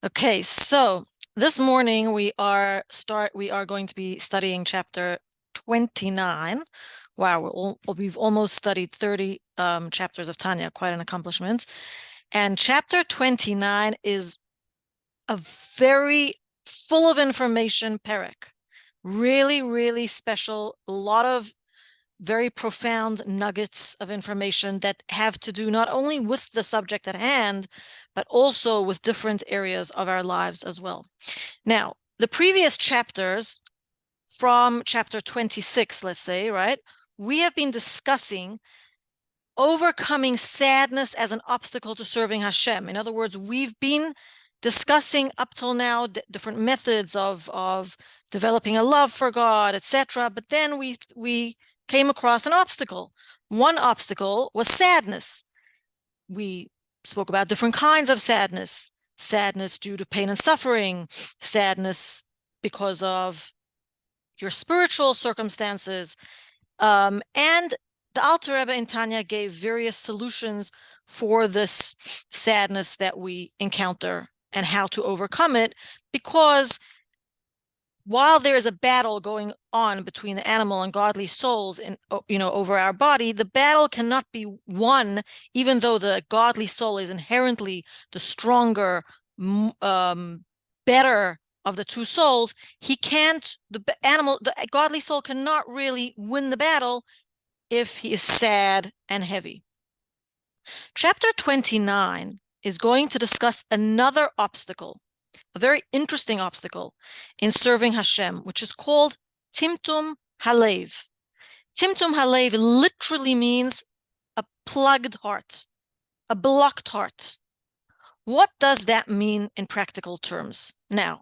Okay, so this morning we are going to be studying chapter 29. Wow, we've almost studied 30 chapters of Tanya, quite an accomplishment. And chapter 29 is a very full of information perek. Really, really special. A lot of very profound nuggets of information that have to do not only with the subject at hand, but also with different areas of our lives as well. Now, the previous chapters from chapter 26, let's say, right, we have been discussing overcoming sadness as an obstacle to serving Hashem. In other words, we've been discussing up till now different methods of developing a love for God, etc. But then we came across an obstacle. One obstacle was sadness. We spoke about different kinds of sadness: sadness due to pain and suffering, sadness because of your spiritual circumstances, and the Alter Rebbe in Tanya gave various solutions for this sadness that we encounter and how to overcome it, because while there is a battle going on between the animal and godly souls in, over our body, the battle cannot be won, even though the godly soul is inherently the stronger, better of the two souls. The godly soul cannot really win the battle if he is sad and heavy. Chapter 29 is going to discuss another obstacle, a very interesting obstacle in serving Hashem, which is called Timtum Halev. Timtum Halev literally means a plugged heart, a blocked heart. What does that mean in practical terms? Now,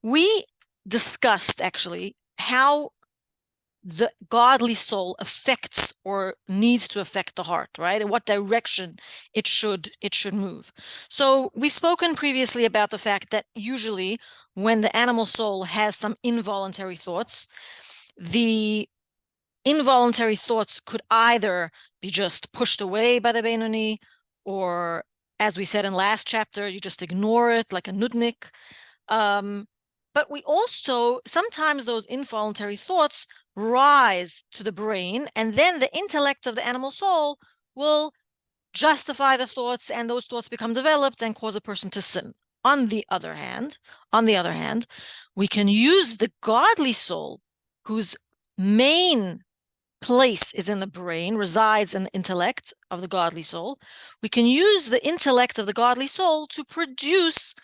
we discussed actually how the godly soul affects or needs to affect the heart, right? And what direction it should move. So we've spoken previously about the fact that usually when the animal soul has some involuntary thoughts, the involuntary thoughts could either be just pushed away by the Beinoni, or, as we said in last chapter, you just ignore it like a nudnik. But we also, sometimes those involuntary thoughts rise to the brain, and then the intellect of the animal soul will justify the thoughts, and those thoughts become developed and cause a person to sin. On the other hand, we can use the godly soul, whose main place is in the brain, resides in the intellect of the godly soul. We can use the intellect of the godly soul to produce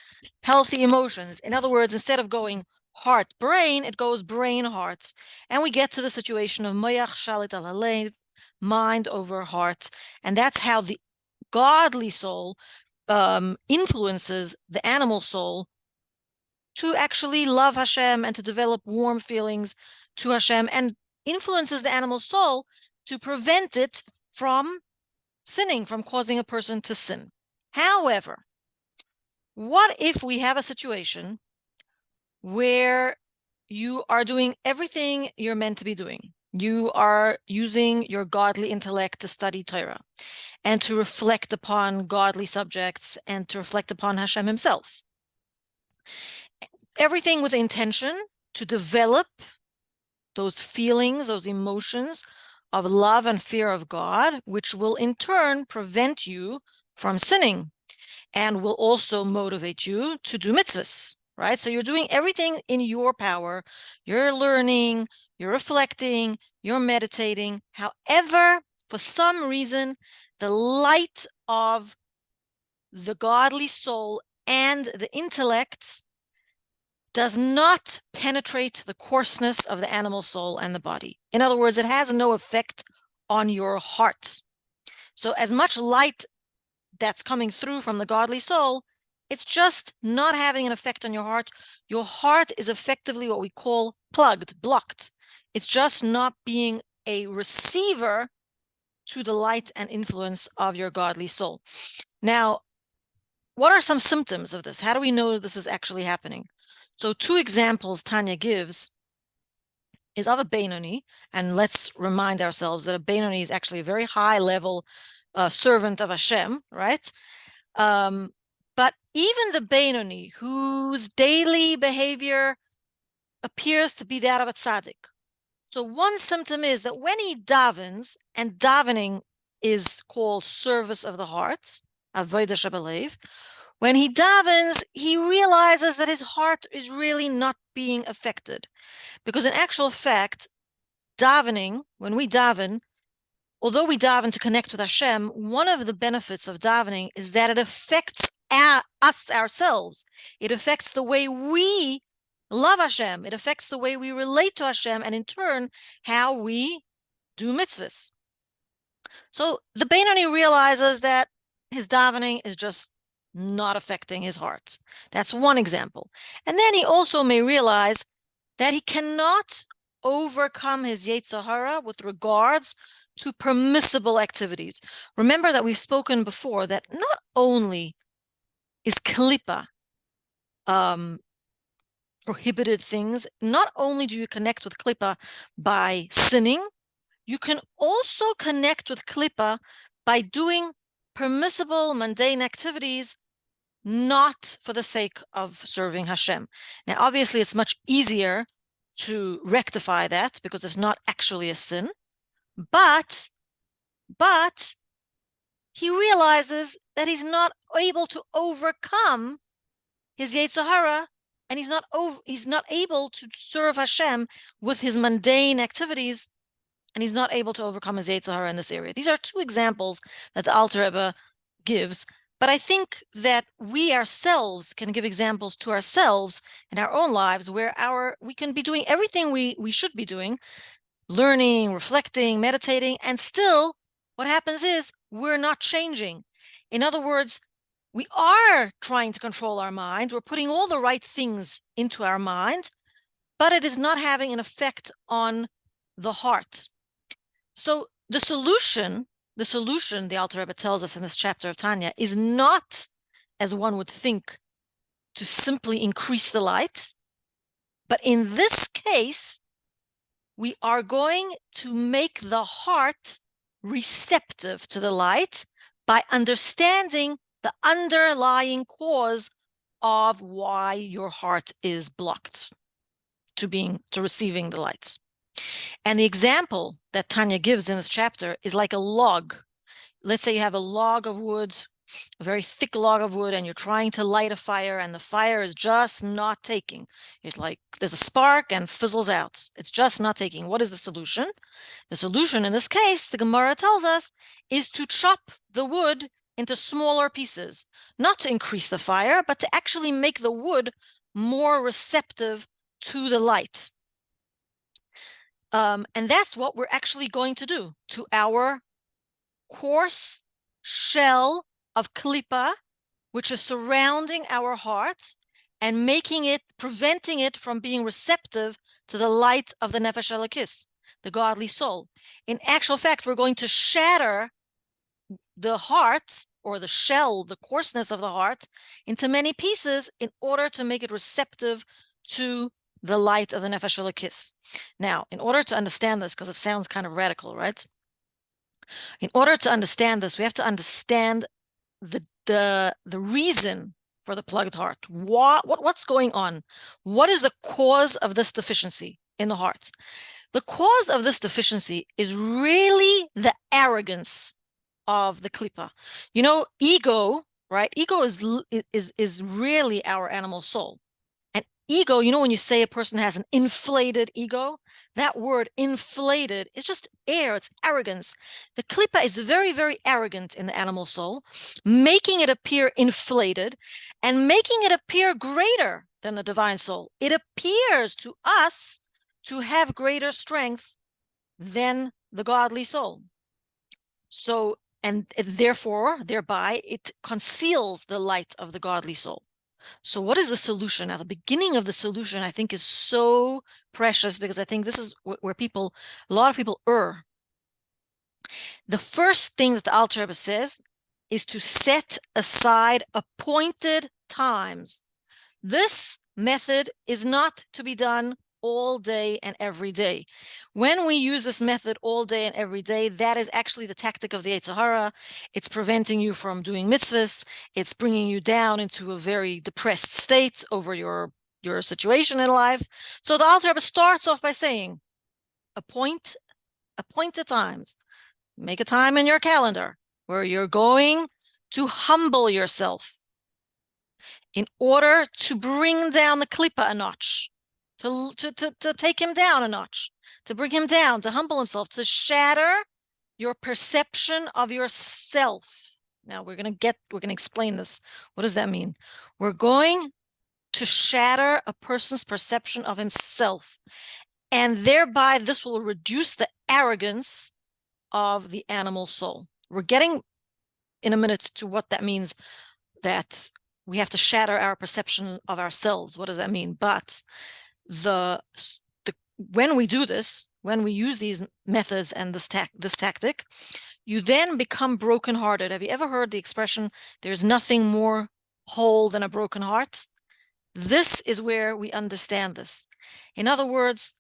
healthy emotions. In other words, instead of going heart brain, it goes brain heart, and we get to the situation of moyach shalit al halev, mind over heart, and that's how the godly soul influences the animal soul to actually love Hashem and to develop warm feelings to Hashem, and influences the animal soul to prevent it from sinning, from causing a person to sin. However, what if we have a situation where you are doing everything you're meant to be doing? You are using your godly intellect to study Torah and to reflect upon godly subjects and to reflect upon Hashem himself. Everything with intention to develop those feelings, those emotions of love and fear of God, which will in turn prevent you from sinning and will also motivate you to do mitzvahs, right? So you're doing everything in your power. You're learning, you're reflecting, you're meditating. However, for some reason, the light of the godly soul and the intellect does not penetrate the coarseness of the animal soul and the body. In other words, it has no effect on your heart. So as much light that's coming through from the godly soul, it's just not having an effect on your heart. Your heart is effectively what we call plugged, blocked. It's just not being a receiver to the light and influence of your godly soul. Now, what are some symptoms of this? How do we know this is actually happening? So 2 examples Tanya gives is of a Beinoni, and let's remind ourselves that a Beinoni is actually a very high level servant of Hashem, right? But even the Beinoni, whose daily behavior appears to be that of a tzaddik. So one symptom is that when he davens, and davening is called service of the heart, avodah shebelev, when he davens, he realizes that his heart is really not being affected. Because in actual fact, davening, when we daven, although we daven to connect with Hashem, one of the benefits of davening is that it affects us ourselves. It affects the way we love Hashem. It affects the way we relate to Hashem, and in turn, how we do mitzvahs. So the Beinoni realizes that his davening is just not affecting his heart. That's one example. And then he also may realize that he cannot overcome his Yetzer Hara with regards to permissible activities. Remember that we've spoken before that not only is klipa prohibited things, not only do you connect with klipa by sinning, you can also connect with klipa by doing permissible mundane activities not for the sake of serving Hashem. Now, obviously, it's much easier to rectify that because it's not actually a sin, but he realizes that he's not able to overcome his Yetzer Hara, and he's not able to serve Hashem with his mundane activities, and he's not able to overcome his Yetzer Hara in this area. These are two examples that the Alter Rebbe gives, but I think that we ourselves can give examples to ourselves in our own lives where we can be doing everything we should be doing, learning, reflecting, meditating, and still what happens is we're not changing. In other words, we are trying to control our mind. We're putting all the right things into our mind, but it is not having an effect on the heart. So the solution, the Alter Rebbe tells us in this chapter of Tanya, is not, as one would think, to simply increase the light, but in this case, we are going to make the heart receptive to the light by understanding the underlying cause of why your heart is blocked to receiving the light. And the example that Tanya gives in this chapter is like a log. Let's say you have a log of wood, a very thick log of wood, and you're trying to light a fire, and the fire is just not taking. It's like there's a spark and fizzles out. It's just not taking. What is the solution? The solution in this case, the Gemara tells us, is to chop the wood into smaller pieces, not to increase the fire, but to actually make the wood more receptive to the light. And that's what we're actually going to do to our coarse shell of klipa, which is surrounding our heart and preventing it from being receptive to the light of the nefesh elokis, the godly soul. In actual fact, we're going to shatter the heart, or the shell, the coarseness of the heart, into many pieces in order to make it receptive to the light of the nefesh elokis. Now, in order to understand this, because it sounds kind of radical, right? In order to understand this, we have to understand the reason for the plugged heart. What's going on? What is the cause of this deficiency in the heart? The cause of this deficiency is really the arrogance of the klipa. You know, ego, right? Ego is really our animal soul. And ego, you know, when you say a person has an inflated ego, that word inflated is just air, it's arrogance. The klipa is very, very arrogant in the animal soul, making it appear inflated and making it appear greater than the divine soul. It appears to us to have greater strength than the godly soul. So, and thereby, it conceals the light of the godly soul. So what is the solution? Now, the beginning of the solution, I think, is so precious, because I think this is where a lot of people err. The first thing that the Alter Rebbe says is to set aside appointed times. This method is not to be done all day and every day. When we use this method all day and every day, that is actually the tactic of the Yetzer Hara. It's preventing you from doing mitzvahs. It's bringing you down into a very depressed state over your situation in life. So the Alter Rebbe starts off by saying, appointed times. Make a time in your calendar where you're going to humble yourself in order to bring down the klipa a notch, to take him down a notch, to bring him down, to humble himself, to shatter your perception of yourself. Now we're going to explain this. What does that mean? We're going to shatter a person's perception of himself, and thereby this will reduce the arrogance of the animal soul. We're getting in a minute to what that means, that we have to shatter our perception of ourselves. What does that mean? But when we do this, when we use these methods and this tactic, you then become brokenhearted. Have you ever heard the expression, there's nothing more whole than a broken heart? This is where we understand this. In other words,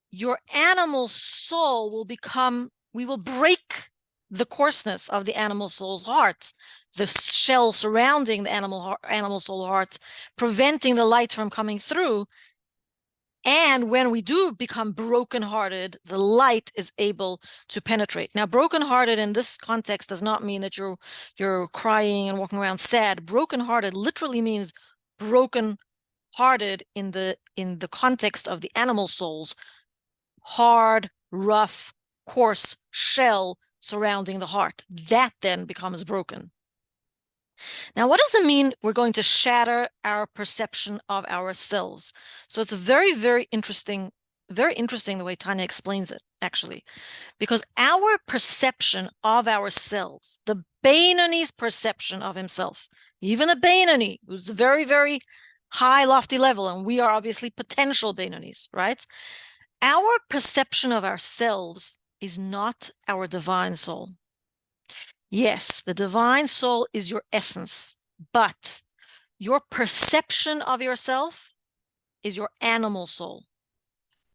your animal soul will become, we will break the coarseness of the animal soul's heart, the shell surrounding the animal soul heart, preventing the light from coming through. And when we do become brokenhearted, the light is able to penetrate. Now, brokenhearted in this context does not mean that you're crying and walking around sad. Brokenhearted literally means broken-hearted in the context of the animal soul's hard, rough, coarse shell surrounding the heart. That then becomes broken. Now, what does it mean we're going to shatter our perception of ourselves? So it's a very, very interesting the way Tanya explains it, actually, because our perception of ourselves, the Beinoni's perception of himself, even a Beinoni, who's a very, very high, lofty level, and we are obviously potential Beinonis, right? Our perception of ourselves is not our divine soul. Yes, the divine soul is your essence, but your perception of yourself is your animal soul.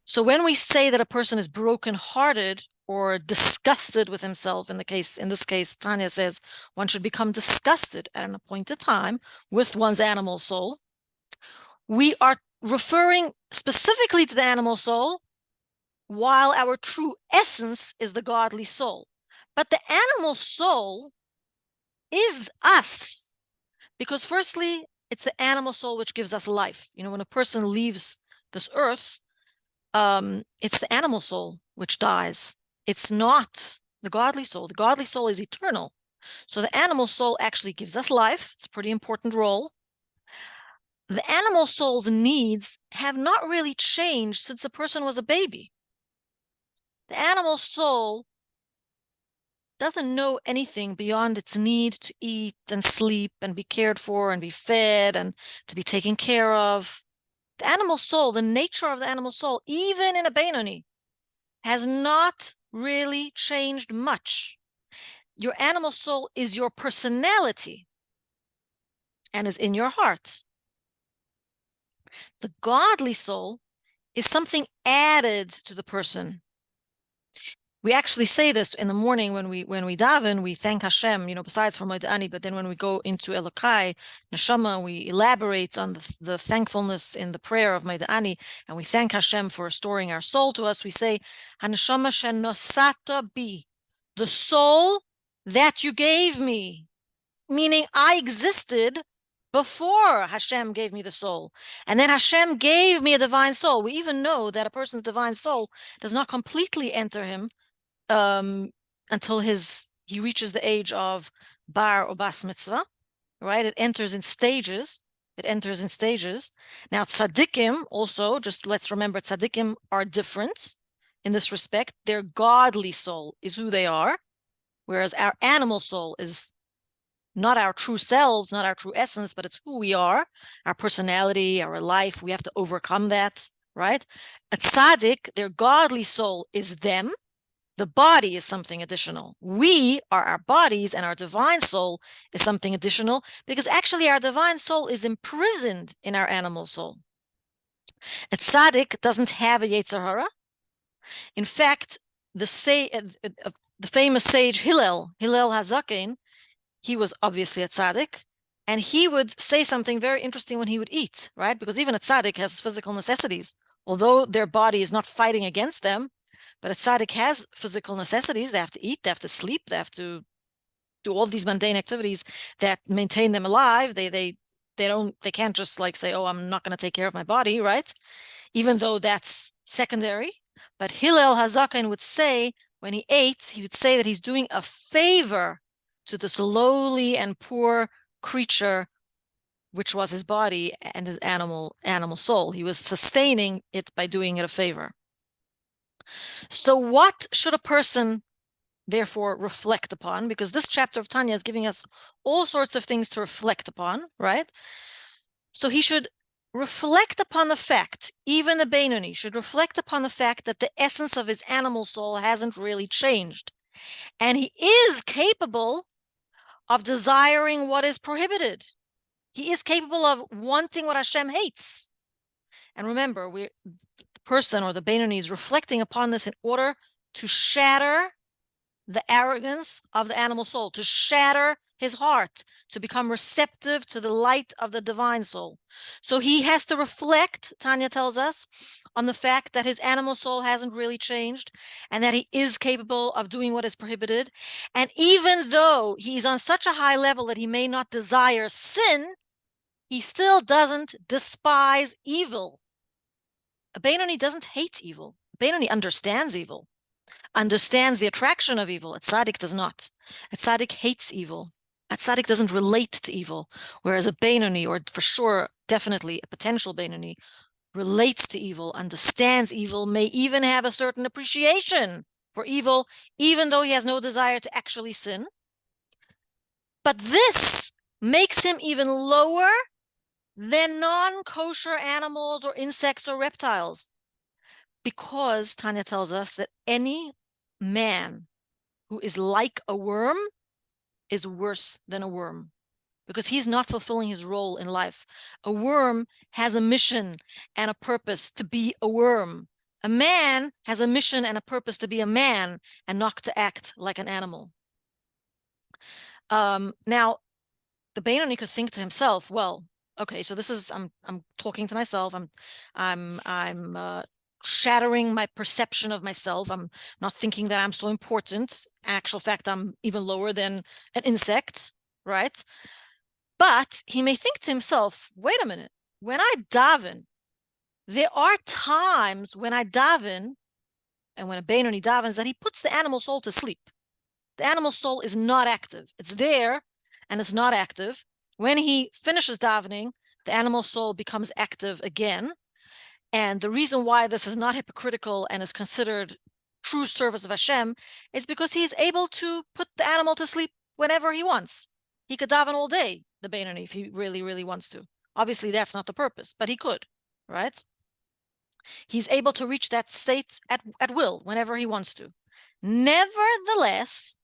So when we say that a person is brokenhearted or disgusted with himself, in this case, Tanya says one should become disgusted at an appointed time with one's animal soul. We are referring specifically to the animal soul, while our true essence is the godly soul. But the animal soul is us, because firstly, it's the animal soul which gives us life. You know, when a person leaves this earth, it's the animal soul which dies. It's not the godly soul. The godly soul is eternal. So the animal soul actually gives us life. It's a pretty important role. The animal soul's needs have not really changed since a person was a baby. The animal soul doesn't know anything beyond its need to eat and sleep and be cared for and be fed and to be taken care of. The animal soul, the nature of the animal soul, even in a Beinoni, has not really changed much. Your animal soul is your personality and is in your heart. The godly soul is something added to the person. We actually say this in the morning when we daven, we thank Hashem, besides for Moedani, but then when we go into Elokai, Neshama, we elaborate on the thankfulness in the prayer of Moedani, and we thank Hashem for restoring our soul to us. We say, HaNeshama shenosata bi, the soul that you gave me, meaning I existed before Hashem gave me the soul. And then Hashem gave me a divine soul. We even know that a person's divine soul does not completely enter him until he reaches the age of bar or bas mitzvah, right? It enters in stages. Now, tzaddikim also, just let's remember, tzaddikim are different in this respect. Their godly soul is who they are, whereas our animal soul is not our true selves, not our true essence, but it's who we are, our personality, our life. We have to overcome that, right? A tzaddik, their godly soul is them. The body is something additional. We are our bodies, and our divine soul is something additional, because actually our divine soul is imprisoned in our animal soul. A tzaddik doesn't have a Yetzer Hara. In fact, the famous sage Hillel Hazaken, he was obviously a tzaddik, and he would say something very interesting when he would eat, right? Because even a tzaddik has physical necessities, although their body is not fighting against them. But a tzaddik has physical necessities. They have to eat, they have to sleep, they have to do all these mundane activities that maintain them alive. They can't just like say, oh, I'm not going to take care of my body, right? Even though that's secondary. But Hillel Hazaken would say, when he ate, he would say that he's doing a favor to this lowly and poor creature, which was his body and his animal soul. He was sustaining it by doing it a favor. So what should a person therefore reflect upon? Because this chapter of Tanya is giving us all sorts of things to reflect upon, right? So he should reflect upon the fact, even the Beinoni should reflect upon the fact that the essence of his animal soul hasn't really changed. And he is capable of desiring what is prohibited. He is capable of wanting what Hashem hates. And remember, the person or the Beinoni is reflecting upon this in order to shatter the arrogance of the animal soul, to shatter his heart, to become receptive to the light of the divine soul. So he has to reflect, Tanya tells us, on the fact that his animal soul hasn't really changed and that he is capable of doing what is prohibited. And even though he's on such a high level that he may not desire sin, he still doesn't despise evil. A Beinoni doesn't hate evil. A Beinoni understands evil, understands the attraction of evil. A tzaddik does not. A tzaddik hates evil. A tzaddik doesn't relate to evil, whereas a Beinoni, or for sure, definitely a potential Beinoni, relates to evil, understands evil, may even have a certain appreciation for evil, even though he has no desire to actually sin. But this makes him even lower than non-kosher animals or insects or reptiles, because Tanya tells us that any man who is like a worm is worse than a worm, because he's not fulfilling his role in life. A worm has a mission and a purpose to be a worm. A man has a mission and a purpose to be a man and not to act like an animal. Now, the Beinoni could think to himself, well, okay, so this is I'm talking to myself. I'm shattering my perception of myself. I'm not thinking that I'm so important. In actual fact, I'm even lower than an insect, right? But he may think to himself, wait a minute, when I daven, there are times when I daven, and when a Beinoni davens, that he puts the animal soul to sleep. The animal soul is not active. It's there, and it's not active. When he finishes davening, the animal soul becomes active again. And the reason why this is not hypocritical and is considered true service of Hashem is because he is able to put the animal to sleep whenever he wants. He could daven all day, the Beinoni, if he really, really wants to. Obviously, that's not the purpose, but he could, right? He's able to reach that state at will whenever he wants to. Nevertheless,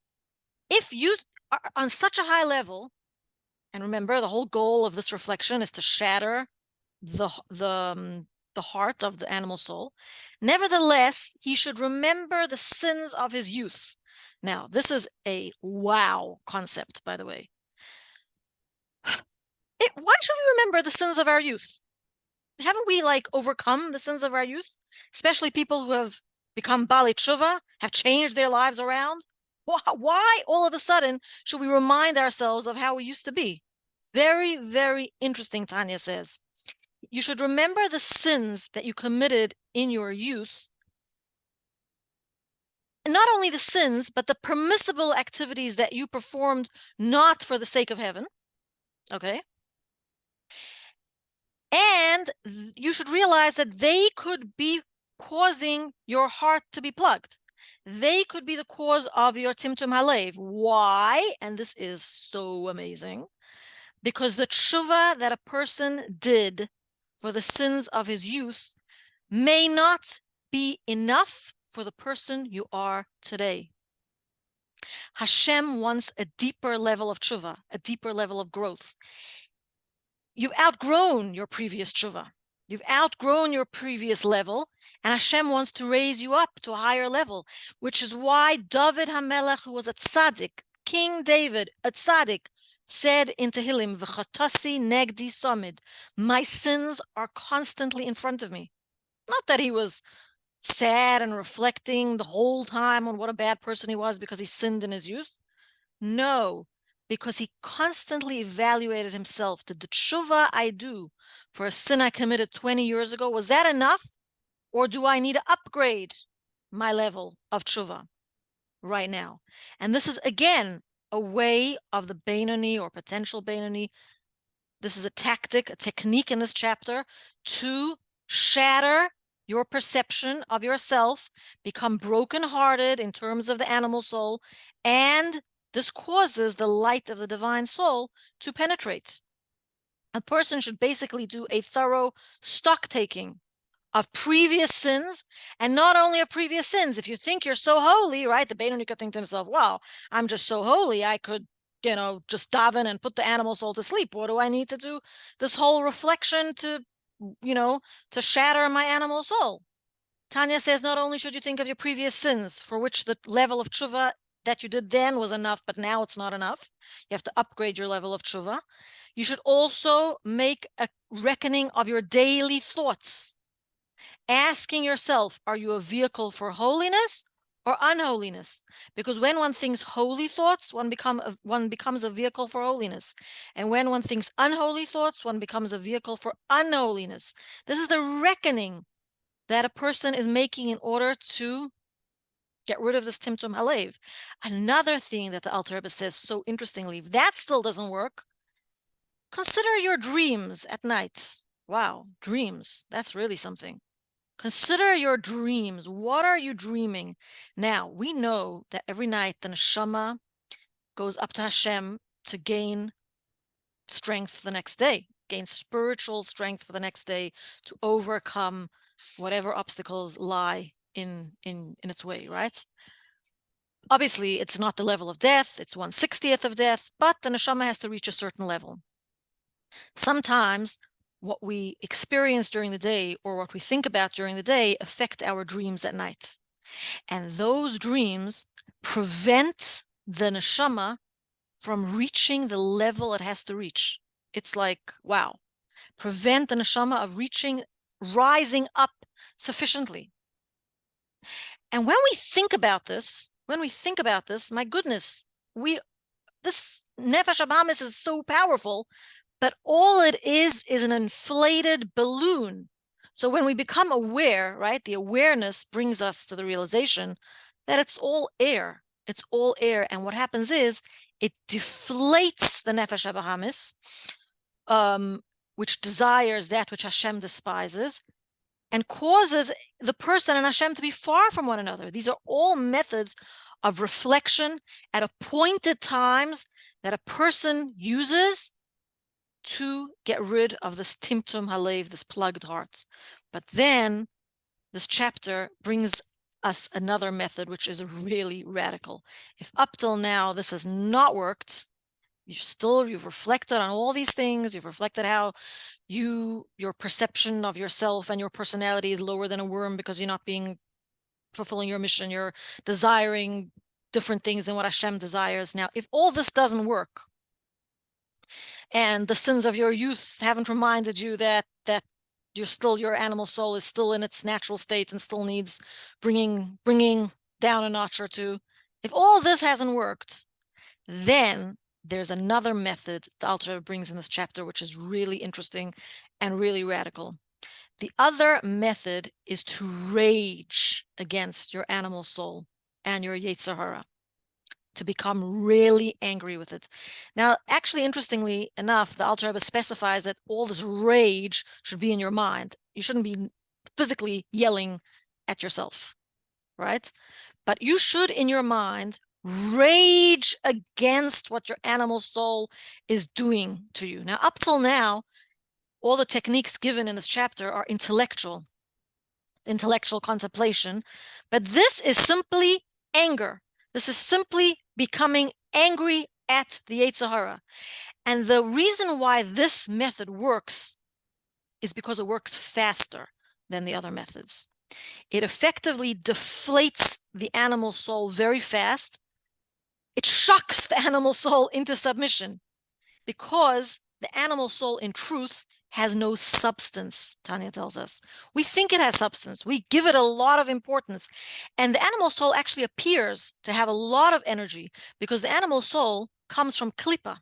if you are on such a high level, and remember, the whole goal of this reflection is to shatter the heart of the animal soul. Nevertheless, he should remember the sins of his youth. Now, this is a wow concept, by the way. Why should we remember the sins of our youth? Haven't we overcome the sins of our youth? Especially people who have become Bali Tshuva, have changed their lives around. Why all of a sudden should we remind ourselves of how we used to be? Very, very interesting, Tanya says. You should remember the sins that you committed in your youth. And not only the sins, but the permissible activities that you performed not for the sake of heaven. Okay? And you should realize that they could be causing your heart to be plugged. They could be the cause of your Timtum Halev. Why? And this is so amazing. Because the tshuva that a person did for the sins of his youth may not be enough for the person you are today. Hashem wants a deeper level of tshuva, a deeper level of growth. You've outgrown your previous tshuva. You've outgrown your previous level, and Hashem wants to raise you up to a higher level, which is why David HaMelech, who was a tzaddik, King David, a tzaddik, said in Tehillim, V'chatasi negdi somid, my sins are constantly in front of me. Not that he was sad and reflecting the whole time on what a bad person he was because he sinned in his youth. No, because he constantly evaluated himself. Did the tshuva I do for a sin I committed 20 years ago, was that enough? Or do I need to upgrade my level of tshuva right now? And this is, again, a way of the Beinoni or potential Beinoni. This is a tactic, a technique in this chapter to shatter your perception of yourself, become brokenhearted in terms of the animal soul, and this causes the light of the divine soul to penetrate. A person should basically do a thorough stock taking of previous sins, and not only of previous sins. If you think you're so holy, right, the Beinoni could think to himself, wow, I'm just so holy, I could, just daven and put the animal soul to sleep. What do I need to do this whole reflection to shatter my animal soul? Tanya says not only should you think of your previous sins, for which the level of tshuva that you did then was enough, but now it's not enough. You have to upgrade your level of tshuva. You should also make a reckoning of your daily thoughts, asking yourself, are you a vehicle for holiness or unholiness? Because when one thinks holy thoughts, one becomes a vehicle for holiness. And when one thinks unholy thoughts, one becomes a vehicle for unholiness. This is the reckoning that a person is making in order to get rid of this Timtum Halev. Another thing that the Alter Rebbe says so interestingly, if that still doesn't work, consider your dreams at night. Wow, dreams, that's really something. Consider your dreams. What are you dreaming? Now, we know that every night the neshama goes up to Hashem to gain strength for the next day, gain spiritual strength for the next day to overcome whatever obstacles lie in its way, right? Obviously, it's not the level of death, it's 1/60th of death, but the neshama has to reach a certain level. Sometimes what we experience during the day or what we think about during the day affect our dreams at night. And those dreams prevent the neshama from reaching the level it has to reach. It's like, wow, prevent the neshama of rising up sufficiently. And when we think about this, my goodness, this Nefesh Abamis is so powerful, but all it is an inflated balloon. So when we become aware, right, the awareness brings us to the realization that it's all air. It's all air. And what happens is it deflates the Nefesh Abamis, which desires that which Hashem despises, and causes the person and Hashem to be far from one another. These are all methods of reflection at appointed times that a person uses to get rid of this Timtum Halev, this plugged heart. But then this chapter brings us another method, which is really radical. If up till now this has not worked, you've reflected on all these things, you've reflected how your perception of yourself and your personality is lower than a worm because you're not fulfilling your mission, you're desiring different things than what Hashem desires. Now, if all this doesn't work, and the sins of your youth haven't reminded you that your animal soul is still in its natural state and still needs bringing down a notch or two, if all this hasn't worked, then there's another method the Alter brings in this chapter, which is really interesting and really radical. The other method is to rage against your animal soul and your Yetzer Hara, to become really angry with it. Now, actually, interestingly enough, the Alter Rebbe specifies that all this rage should be in your mind. You shouldn't be physically yelling at yourself, right? But you should, in your mind, rage against what your animal soul is doing to you. Now, up till now, all the techniques given in this chapter are intellectual contemplation, but this is simply anger. This is simply becoming angry at the Yetzer Hara. And the reason why this method works is because it works faster than the other methods. It effectively deflates the animal soul very fast. It shocks the animal soul into submission because the animal soul, in truth, has no substance, Tanya tells us. We think it has substance. We give it a lot of importance. And the animal soul actually appears to have a lot of energy because the animal soul comes from Klippa.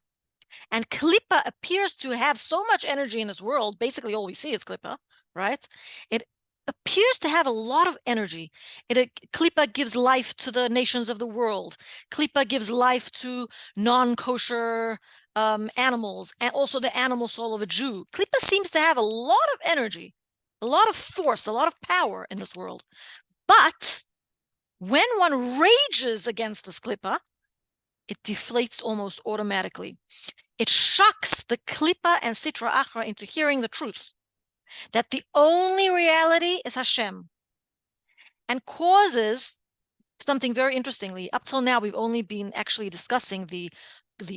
And Klippa appears to have so much energy in this world. Basically, all we see is Klippa, right? It appears to have a lot of energy. Klippa gives life to the nations of the world. Klippa gives life to non-kosher animals, and also the animal soul of a Jew. Klippa seems to have a lot of energy, a lot of force, a lot of power in this world. But when one rages against this Klippa, it deflates almost automatically. It shocks the Klippa and Sitra Achra into hearing the truth, that the only reality is Hashem, and causes something very interestingly. Up till now, we've only been actually discussing the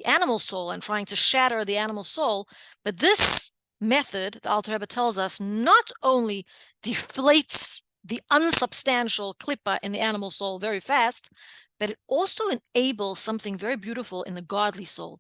animal soul and trying to shatter the animal soul, but this method, the Alter Rebbe tells us, not only deflates the unsubstantial klippa in the animal soul very fast, but it also enables something very beautiful in the godly soul.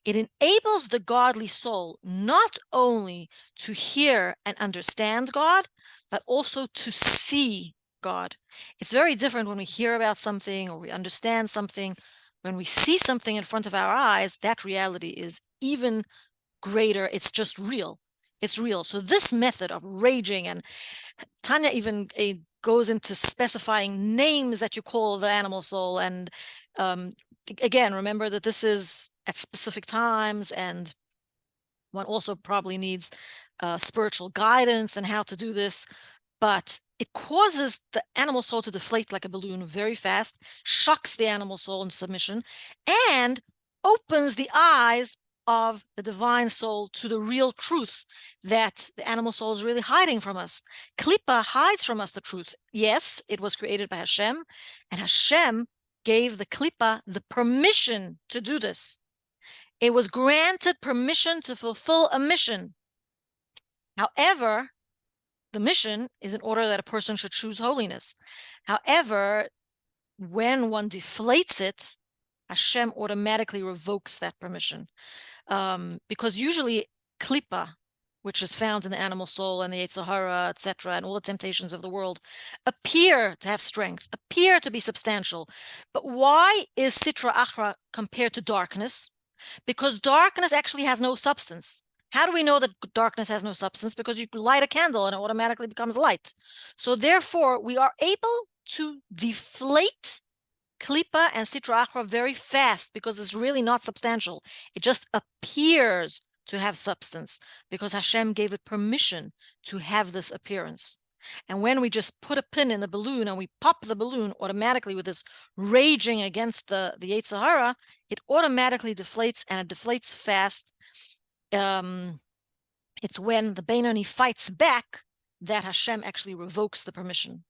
It enables the godly soul not only to hear and understand God, but also to see God. It's very different when we hear about something or we understand something. When we see something in front of our eyes, that reality is even greater. It's just real. It's real. So this method of raging, and Tanya even goes into specifying names that you call the animal soul. And again, remember that this is at specific times, and one also probably needs spiritual guidance and how to do this. But it causes the animal soul to deflate like a balloon very fast, shocks the animal soul into submission, and opens the eyes of the divine soul to the real truth that the animal soul is really hiding from us. Klippa hides from us the truth. Yes, it was created by Hashem, and Hashem gave the Klippa the permission to do this. It was granted permission to fulfill a mission. However, the mission is in order that a person should choose holiness. However, when one deflates it, Hashem automatically revokes that permission. Because usually klippa, which is found in the animal soul and the Yetzer Hara, etc., and all the temptations of the world, appear to have strength, appear to be substantial. But why is Sitra Achra compared to darkness? Because darkness actually has no substance. How do we know that darkness has no substance? Because you light a candle and it automatically becomes light. So therefore, we are able to deflate Klippa and Sitra Achra very fast because it's really not substantial. It just appears to have substance because Hashem gave it permission to have this appearance. And when we just put a pin in the balloon and we pop the balloon automatically with this raging against the Yetzer Hara, it automatically deflates, and it deflates fast. It's when the Beinoni fights back that Hashem actually revokes the permission.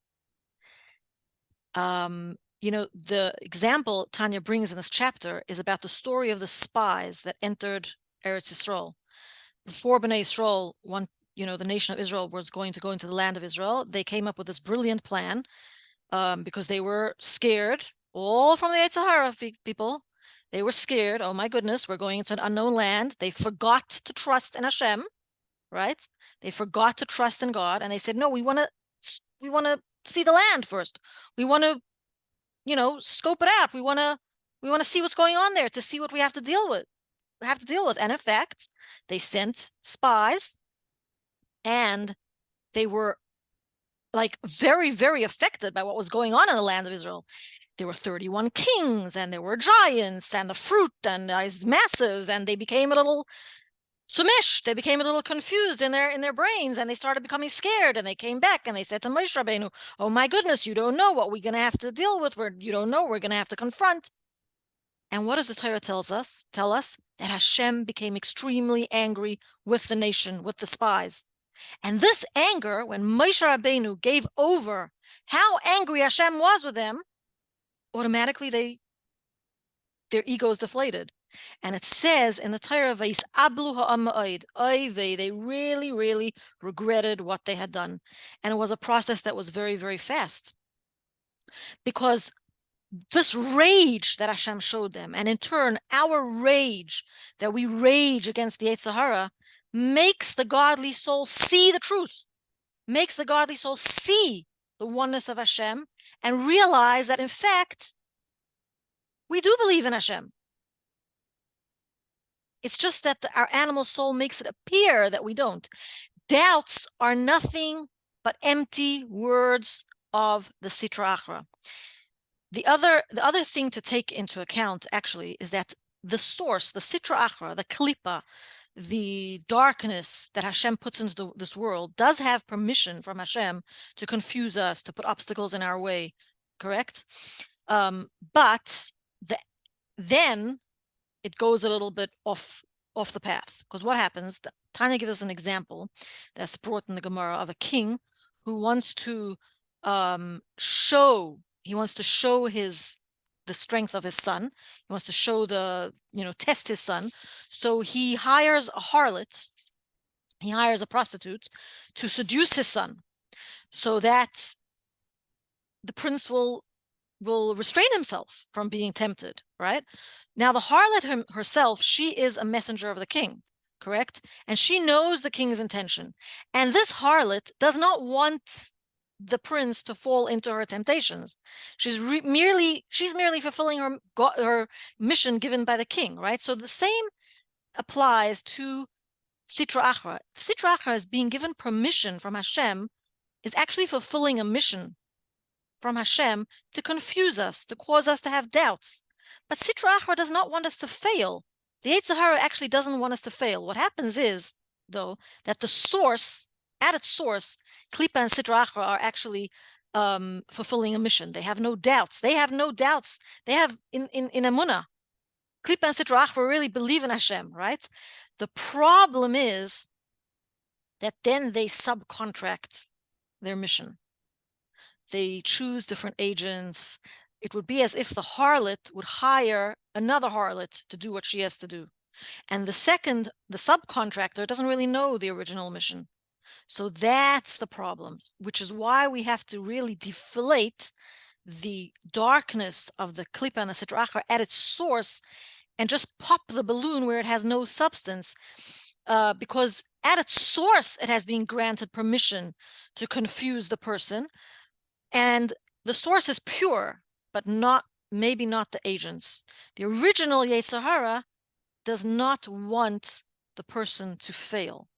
The example Tanya brings in this chapter is about the story of the spies that entered Eretz Yisrael. Before Bnei Yisrael, the nation of Israel was going to go into the land of Israel, they came up with this brilliant plan because they were scared, all from the Yetzer Hara people. They were scared. Oh my goodness, we're going into an unknown land. They forgot to trust in Hashem, right? They forgot to trust in God, and they said, "No, we want to see the land first. We want to, scope it out. We want to see what's going on there to see what we have to deal with. And in fact, they sent spies, and they were like very, very affected by what was going on in the land of Israel. There were 31 kings, and there were giants, and the fruit and is massive, and they became a little sumish. They became a little confused in their brains, and they started becoming scared. And they came back and they said to Moshe Rabbeinu, "Oh my goodness, you don't know what we're going to have to deal with. You don't know. We're going to have to confront." And what does the Torah tell us? That Hashem became extremely angry with the nation, with the spies. And this anger, when Moshe Rabbeinu gave over, how angry Hashem was with them, automatically they their ego is deflated. And it says in the Torah, "Vayisablu ha'am ma'od." They really, really regretted what they had done. And it was a process that was very, very fast. Because this rage that Hashem showed them, and in turn, our rage, that we rage against the Yetzer Hara, makes the godly soul see the truth, makes the godly soul see the oneness of Hashem, and realize that, in fact, we do believe in Hashem. It's just that our animal soul makes it appear that we don't. Doubts are nothing but empty words of the Sitra Achra. The other thing to take into account, actually, is that the source, the Sitra Achra, the Klippa, the darkness that Hashem puts into this world, does have permission from Hashem to confuse us, to put obstacles in our way, correct? But then it goes a little bit off the path. Because what happens, Tanya gives us an example that's brought in the Gemara of a king who wants to show the strength of his son. He wants to show test his son. So he hires a harlot, he hires a prostitute to seduce his son, so that the prince will restrain himself from being tempted, right? Now, the harlot herself, she is a messenger of the king, correct? And she knows the king's intention. And this harlot does not want the prince to fall into her temptations. She's merely fulfilling her mission given by the king, right? So the same applies to Sitra Achra. Sitra Achra is being given permission from Hashem, is actually fulfilling a mission from Hashem to confuse us, to cause us to have doubts. But Sitra Achra does not want us to fail. The Yetzer Hara actually doesn't want us to fail. What happens is, though, that the source, at its source, Klippa and Sitra Achra are actually fulfilling a mission. They have no doubts. They have in Emunah. Klippa and Sitra Achra really believe in Hashem, right? The problem is that then they subcontract their mission. They choose different agents. It would be as if the harlot would hire another harlot to do what she has to do. And the subcontractor doesn't really know the original mission. So that's the problem, which is why we have to really deflate the darkness of the Klippa and the Sitra Achra at its source and just pop the balloon where it has no substance, because at its source, it has been granted permission to confuse the person. And the source is pure, but maybe not the agents. The original Yetzer Hara does not want the person to fail.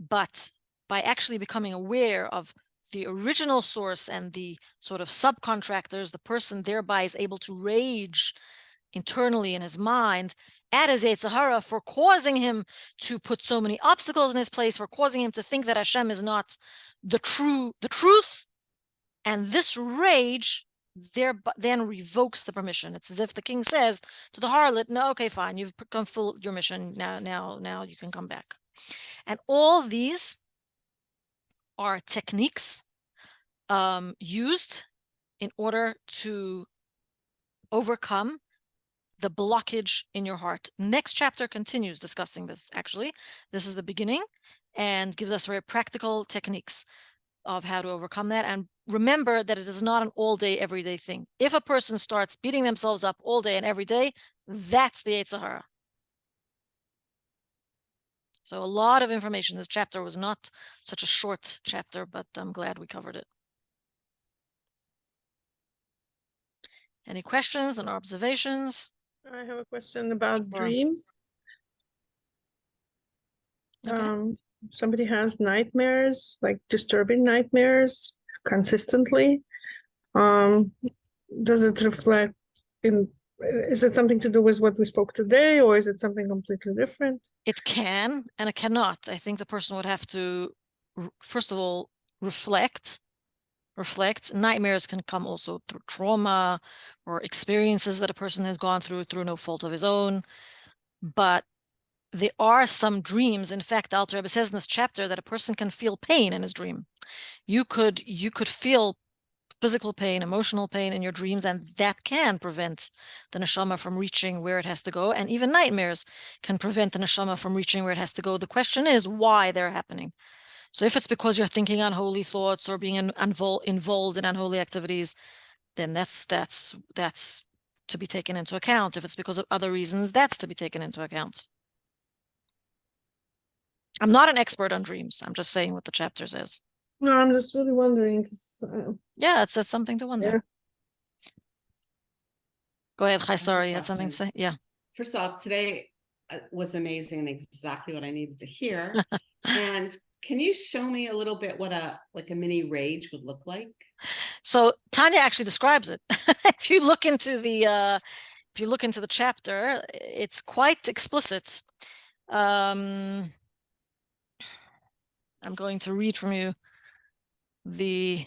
But by actually becoming aware of the original source and the sort of subcontractors, the person thereby is able to rage internally in his mind at his Yetzer Hara for causing him to put so many obstacles in his place, for causing him to think that Hashem is not the truth. And this rage then revokes the permission. It's as if the king says to the harlot, "No, okay, fine, you've fulfilled your mission. Now you can come back." And all these are techniques used in order to overcome the blockage in your heart. Next chapter continues discussing this, actually. This is the beginning and gives us very practical techniques of how to overcome that. And remember that it is not an all-day, everyday thing. If a person starts beating themselves up all day and every day, that's the Yetzer Hara. So a lot of information. This chapter was not such a short chapter, but I'm glad we covered it. Any questions and observations? I have a question about Sure. dreams. Okay. Somebody has nightmares, like disturbing nightmares consistently. Does it reflect is it something to do with what we spoke today, or is it something completely different? It can and it cannot. I think the person would have to, first of all, reflect. Nightmares can come also through trauma or experiences that a person has gone through no fault of his own. But there are some dreams. In fact, the Alter Rebbe says in this chapter that a person can feel pain in his dream. You could feel physical pain, emotional pain in your dreams, and that can prevent the neshama from reaching where it has to go. And even nightmares can prevent the neshama from reaching where it has to go. The question is why they're happening. So if it's because you're thinking unholy thoughts or being involved in unholy activities, then that's to be taken into account. If it's because of other reasons, that's to be taken into account. I'm not an expert on dreams. I'm just saying what the chapter says. No, I'm just really wondering because Yeah, it's something to wonder. yeah. Go ahead, Chai. I have a Sorry, you had something to question. say? Yeah. First of all, today was amazing and exactly what I needed to hear. And can you show me a little bit what a mini rage would look like? So Tanya actually describes it. If you look into the chapter, it's quite explicit. I'm going to read from you the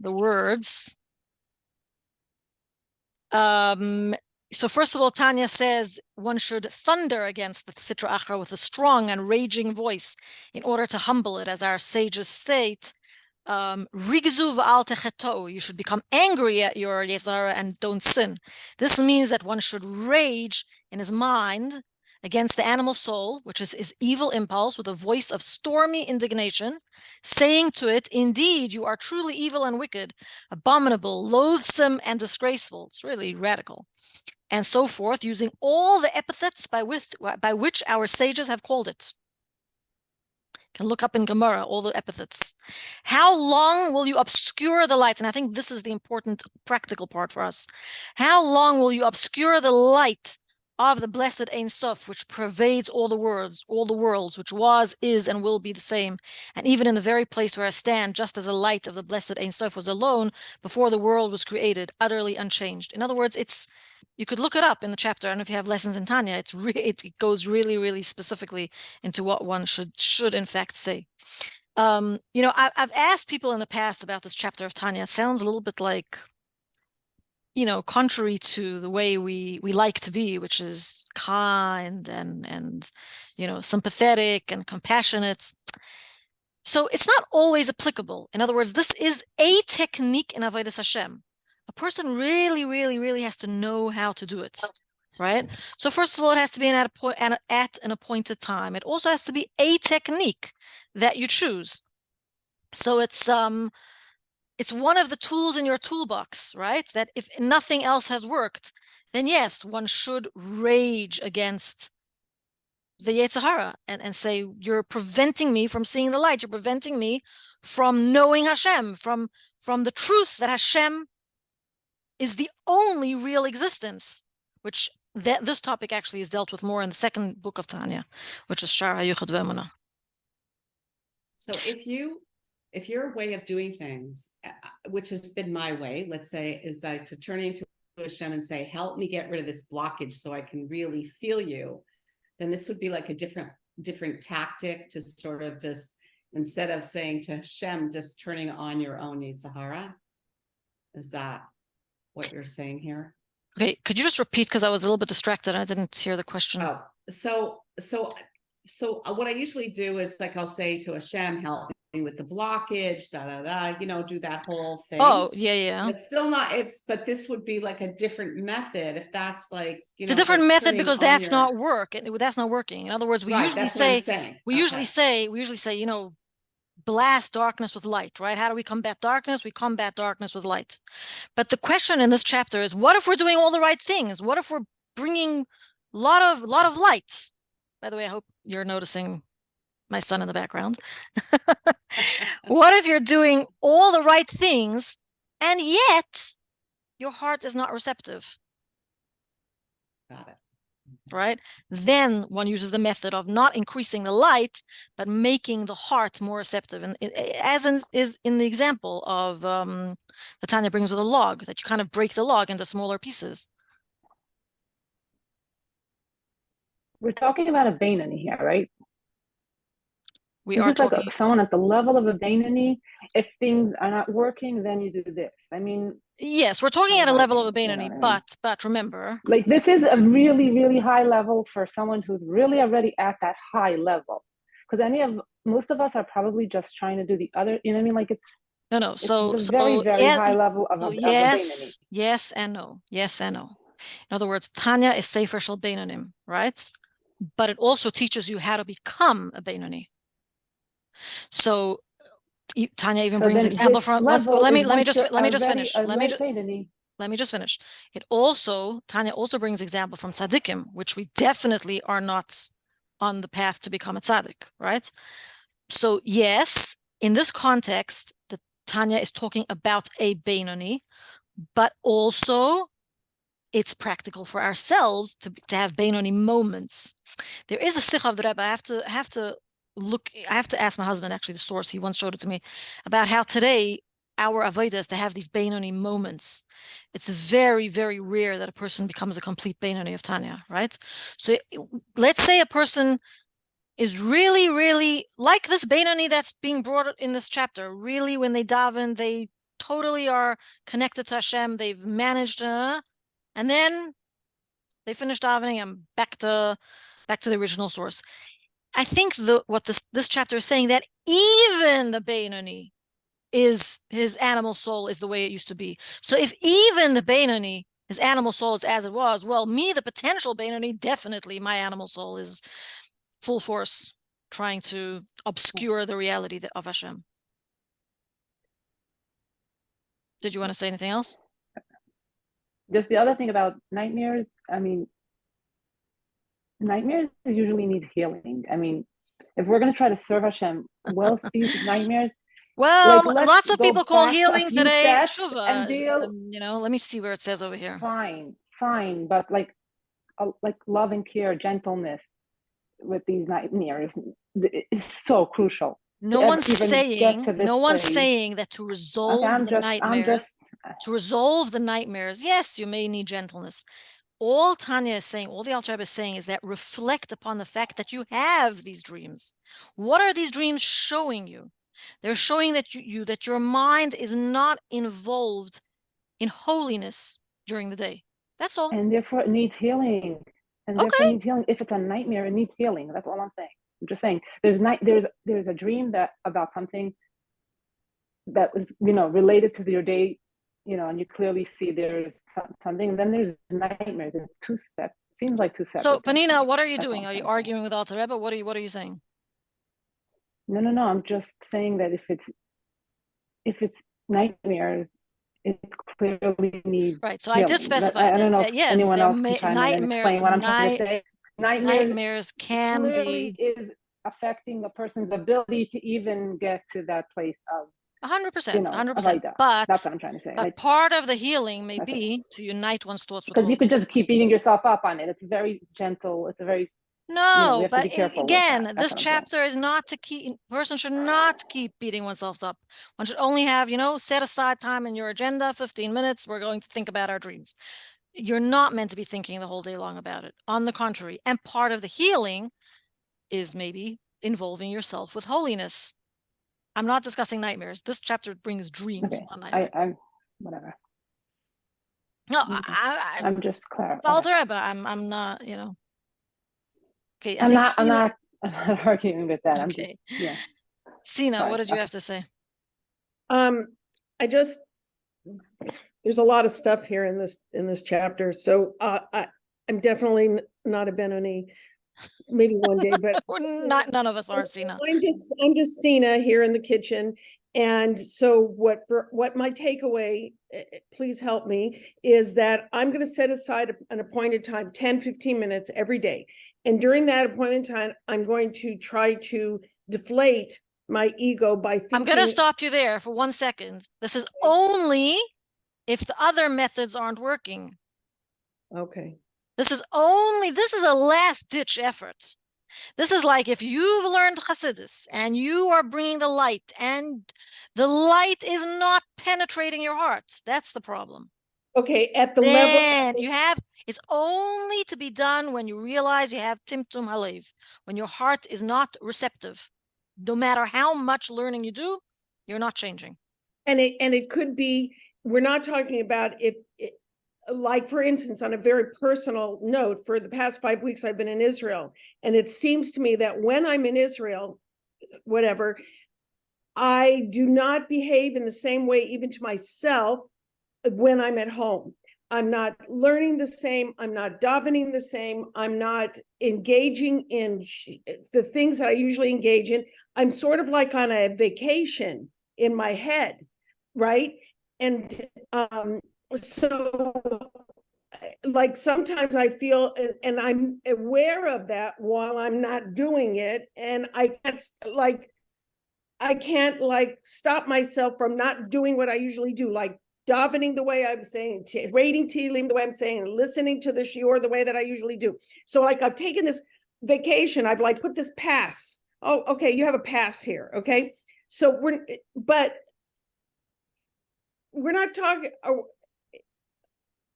words. So first of all, Tanya says one should thunder against the Sitra Achra with a strong and raging voice in order to humble it, as our sages state. Rigzu v'al techetou, you should become angry at your Yezara and don't sin. This means that one should rage in his mind against the animal soul, which is his evil impulse, with a voice of stormy indignation, saying to it, indeed, you are truly evil and wicked, abominable, loathsome, and disgraceful. It's really radical. And so forth, using all the epithets by which our sages have called it. Can look up in Gemara all the epithets. How long will you obscure the light? And I think this is the important practical part for us. How long will you obscure the light of the blessed Ein Sof, which pervades all the worlds, which was, is, and will be the same, and even in the very place where I stand, just as the light of the blessed Ein Sof was alone before the world was created, utterly unchanged. In other words, you could look it up in the chapter. I don't know if you have lessons in Tanya. It goes really, really specifically into what one should in fact say. I've asked people in the past about this chapter of Tanya. It sounds a little bit like, contrary to the way we like to be, which is kind and sympathetic and compassionate. So it's not always applicable. In other words, this is a technique in Avodas Hashem. A person really, really, really has to know how to do it, right? So first of all, it has to be at an appointed time. It also has to be a technique that you choose. So it's one of the tools in your toolbox, right? That if nothing else has worked, then yes, one should rage against the Yetzer Hara and say, you're preventing me from seeing the light. You're preventing me from knowing Hashem, from the truth that Hashem is the only real existence, which this topic actually is dealt with more in the second book of Tanya, which is Shara Yuchad V'Emunah. So if your way of doing things, which has been my way, let's say, is like to turn into Hashem and say, help me get rid of this blockage so I can really feel you, then this would be like a different tactic to sort of just, instead of saying to Hashem, just turning on your own Yetzer Hara. Is that what you're saying here? Okay, could you just repeat, because I was a little bit distracted and I didn't hear the question. Oh, so what I usually do is like I'll say to Hashem, help me with the blockage, do that whole thing. Oh, yeah. It's still not, but this would be like a different method if that's like, it's a different method because that's not working. In other words, we usually say, blast darkness with light, right? How do we combat darkness? We combat darkness with light. But the question in this chapter is, what if we're doing all the right things? What if we're bringing a lot of light? By the way, I hope you're noticing my son in the background. What if you're doing all the right things and yet your heart is not receptive? Got it. Right? Then one uses the method of not increasing the light, but making the heart more receptive. And is in the example of the Tanya brings with a log, that you kind of break the log into smaller pieces. We're talking about a Beinani here, right? We This are is like talking someone at the level of a Beinani. If things are not working, then you do this. I mean, yes, we're talking at a level of a Beinani, you know what I mean? but remember, like this is a really, really high level for someone who's really already at that high level. Because most of us are probably just trying to do the other, you know what I mean? Like No. It's So, the very, very yeah, high level of so a Beinoni. yes and no. Yes and no. In other words, Tanya is Sefer Shel Beinonim, right? But it also teaches you how to become a Beinoni. So Tanya even So brings then example this from level let me is once you're let me just already finish. a real Beinoni. Let me just finish. Tanya also brings example from tzaddikim, which we definitely are not on the path to become a tzaddik, right? So yes, in this context, the Tanya is talking about a Beinoni, but also it's practical for ourselves to have Beinoni moments. There is a sikha of the Rebbe. I have to look. I have to ask my husband actually the source. He once showed it to me about how today our avodah is to have these Beinoni moments. It's very, very rare that a person becomes a complete Beinoni of Tanya, right? So let's say a person is really, really like this Beinoni that's being brought in this chapter. Really, when they daven, they totally are connected to Hashem. They've managed to, and then they finish davening and back to the original source. I think what this chapter is saying that even the Beinoni is his animal soul is the way it used to be. So if even the Beinoni, his animal soul is as it was, well, me, the potential Beinoni, definitely my animal soul is full force trying to obscure the reality of Hashem. Did you want to say anything else? Just the other thing about nightmares, I mean, nightmares usually need healing. I mean, if we're going to try to serve Hashem well with these nightmares, well, let's lots of go people call back a healing few today steps and tshuva. deal. Let me see where it says over here. Fine, but like love and care, gentleness with these nightmares is so crucial. No one's saying that to resolve to resolve the nightmares, yes, you may need gentleness. All Tanya is saying, all the Alter Rebbe is saying is that reflect upon the fact that you have these dreams. What are these dreams showing you? They're showing that that your mind is not involved in holiness during the day. That's all. And therefore it needs healing. If it's a nightmare, it needs healing. That's all I'm saying. I'm just saying there's a dream about something that is, related to your day, and you clearly see there's something, and then there's nightmares. It's seems like two separate. So Panina, what are you doing? Are you arguing with Alter Rebbe? What are you saying? No. I'm just saying that if it's nightmares, it clearly needs right. So healing. I did specify I don't know that if yes, anyone else can chime in and explain what I'm trying to say. Nightmares can clearly is affecting a person's ability to even get to that place of 100%, 100%. But that's what I'm trying to say. But part of the healing may be to unite one's thoughts with. Because you could just keep beating yourself up on it. It's very gentle. It's a very no, we have but to be careful again, this chapter is not to keep. Person should not keep beating oneself up. One should only have, set aside time in your agenda, 15 minutes. We're going to think about our dreams. You're not meant to be thinking the whole day long about it. On the contrary, and part of the healing is maybe involving yourself with holiness. I'm not discussing nightmares. This chapter brings dreams. Okay. I'm whatever. No, okay. I'm just clarifying. Alter Rebbe, I'm not, Okay, I'm not arguing with that. Okay. I'm just, Sina, sorry. What did you have to say? There's a lot of stuff here in this chapter. So I'm definitely not a Benoni. Maybe one day, but none of us are, Sina. I'm just Sina here in the kitchen. And so what my takeaway, please help me, is that I'm going to set aside an appointed time, 10-15 minutes every day. And during that appointed time, I'm going to try to deflate my ego by thinking. I'm going to stop you there for 1 second. This is only if the other methods aren't working. Okay. This is a last ditch effort. This is like if you've learned Hasidus and you are bringing the light and the light is not penetrating your heart. That's the problem. Okay. At the level. It's only to be done when you realize you have Timtum Halev, when your heart is not receptive. No matter how much learning you do, you're not changing. And it could be, we're not talking about like, for instance, on a very personal note, for the past 5 weeks, I've been in Israel. And it seems to me that when I'm in Israel, whatever, I do not behave in the same way, even to myself, when I'm at home. I'm not learning the same. I'm not davening the same. I'm not engaging in the things that I usually engage in. I'm sort of like on a vacation in my head, right? And so like sometimes I feel, and I'm aware of that while I'm not doing it, and I can't like stop myself from not doing what I usually do, like davening the way I'm saying, reading Tehillim the way I'm saying, listening to the shiur the way that I usually do. So like I've taken this vacation, I've like put this pass. Oh, okay, you have a pass here, okay? So but we're not talking,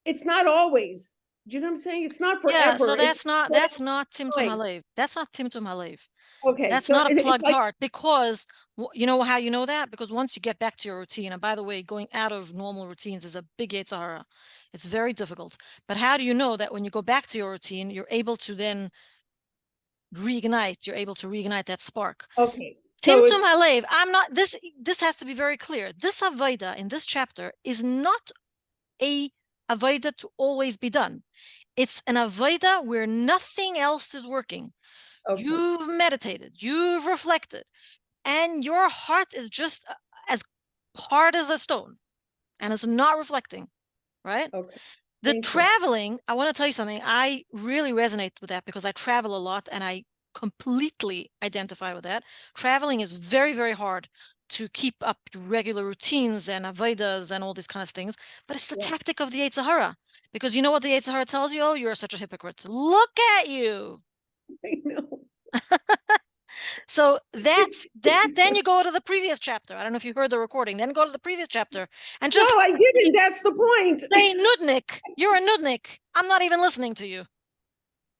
it's not always. Do you know what I'm saying? It's not Yeah, forever. so It's that's not Timtum time. Halev. That's not Timtum Halev. Okay, That's so not a it's plugged like, heart, because you know how you know that? Because once you get back to your routine, and by the way, going out of normal routines is a big Yetzer Hara. It's very difficult. But how do you know that when you go back to your routine, you're able to then reignite, you're able to reignite that spark? okay, so Timtum it's Halev, I'm not, this has to be very clear. This Avodah in this chapter is not a Avodah to always be done. It's an Avodah where nothing else is working. okay, You've meditated, you've reflected, and your heart is just as hard as a stone and it's not reflecting, right? okay. The Thank you. traveling, I want to tell you something. I really resonate with that because I travel a lot and I completely identify with that. Traveling is very, very hard to keep up regular routines and avodas and all these kind of things. But it's the Yeah. tactic of the Yetzer Hara, because you know what the Yetzer Hara tells you? Oh, you're such a hypocrite. Look at you. I know. So that's that. Then you go to the previous chapter. I don't know if you heard the recording. Then go to the previous chapter and No, just I didn't. That's the point. say, Nudnik, you're a Nudnik. I'm not even listening to you.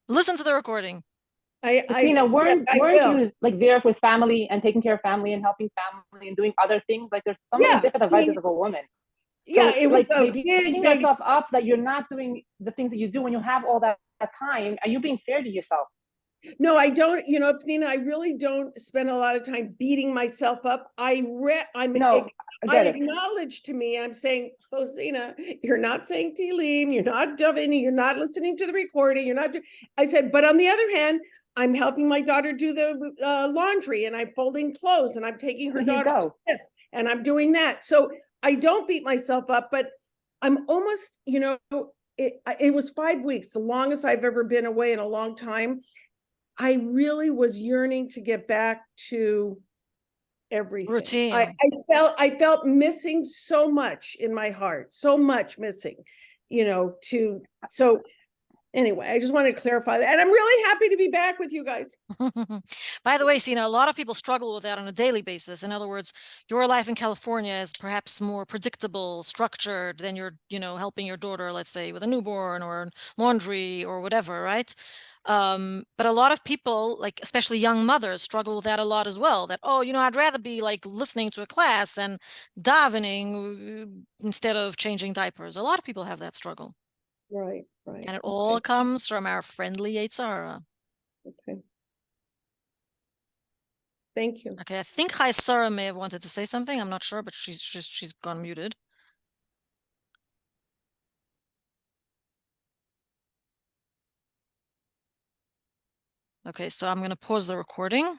Listen to the recording. Tina, Yes, I weren't will. you like there with family and taking care of family and helping family and doing other things? Like there's so many Yeah, different I mean, advices of a woman. yeah, So it was like a maybe big, beating big. yourself up that you're not doing the things that you do when you have all that time. Are you being fair to yourself? No, I don't. You know, Nina, I really don't spend a lot of time beating myself up. No, I I get it. acknowledge to me. I'm saying, Hosina, you're not saying Tehillim, you're not davening, you're not listening to the recording, you're not. I said, but on the other hand, I'm helping my daughter do the laundry, and I'm folding clothes, and I'm taking her There you daughter to go. this, and I'm doing that. So I don't beat myself up, but I'm almost, you know, it was 5 weeks, the longest I've ever been away in a long time. I really was yearning to get back to everything. Routine. I felt missing so much in my heart, so much missing, you know, so anyway, I just wanted to clarify that. And I'm really happy to be back with you guys. By the way, Sina, a lot of people struggle with that on a daily basis. In other words, your life in California is perhaps more predictable, structured than you're, helping your daughter, let's say, with a newborn or laundry or whatever, right? But a lot of people, like especially young mothers, struggle with that a lot as well. That, oh, I'd rather be like listening to a class and davening instead of changing diapers. A lot of people have that struggle. Right, right. And it all Okay, comes from our friendly Yetzer Hara. okay. Thank you. Okay, I think Sarah may have wanted to say something. I'm not sure, but she's gone muted. Okay, so I'm going to pause the recording.